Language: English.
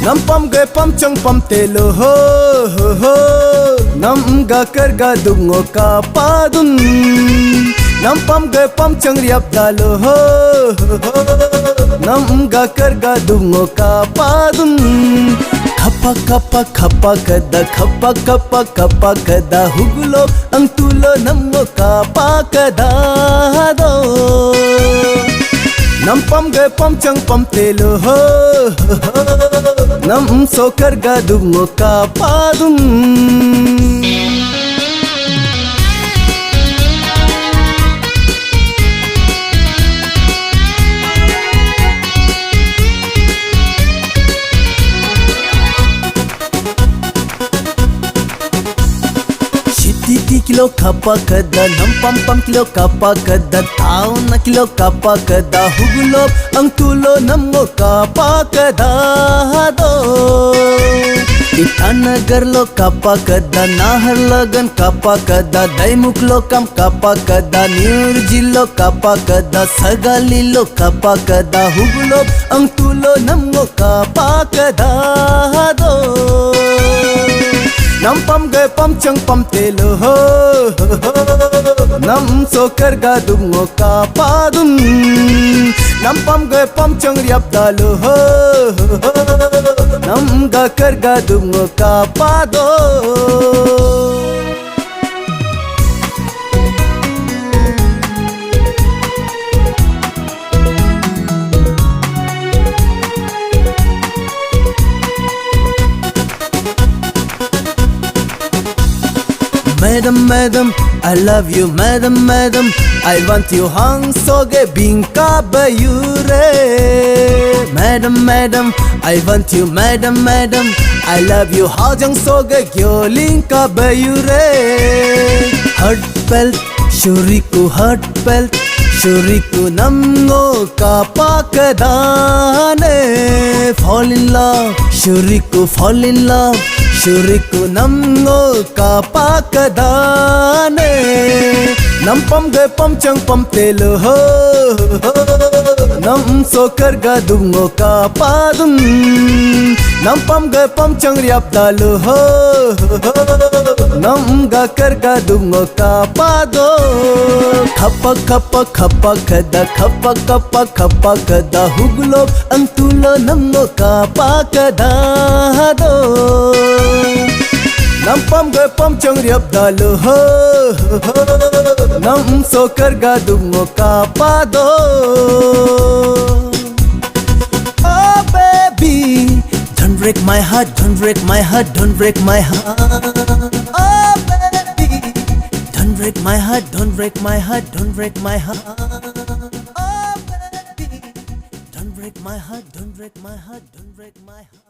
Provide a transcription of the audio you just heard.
Nam pam ge pam chang pam telo ho nam ga kar ga dungo ka padun nam pam ge pam chang riap dalo ho nam ga kar ga dungo ka padun khapa khapa khapa kada hugulo ang tulo nammo ka pa kada do nam pam ge pam chang pam telo ho nam sokar ga dungo ka padun kilo kapa kada nam pam pam kilo kapa kada tau na kilo kapa kada hugulo ang tulo nammo kapa kada do itanagar lo kapa kada nahar lagan kapa kada daimuk lo kam kapa kada nirjil lo kapa kada sagali lo kapa kada hugulo ang tulo nammo kapa kada do nam pam ge pam chang pam telo ho nam sokar ga dungo ka padun nam pam ge pam chang riap dalo ho nam ga kar ga dungo ka pado Madam, madam, I love you, madam, madam. I want you hang soge binka bayure. Madam, madam, I want you, madam, madam. I love you hajang soge gyolinka bayure. Heart pelt, shuriku heart pelt. Shuriku namgo kapakadane. Fall in love, shuriku fall in love. Shuriku namgo kapakadane. Nam pam ge pam chang pam telo ho nam sokar ga dungo ka padun nam pam ge pam chang riap dalo ho nam ga kar ga dungo ka pado khapa khapa khapa kada hugulo ang tulo nammo ka pa kada do nam pam ge pam chang riap dalo ho nam sokar ga dungo ka pado oh baby don't break my heart don't break my heart don't break my heart oh baby don't break my heart don't break my heart don't break my heart oh baby don't break my heart don't break my heart don't break my heart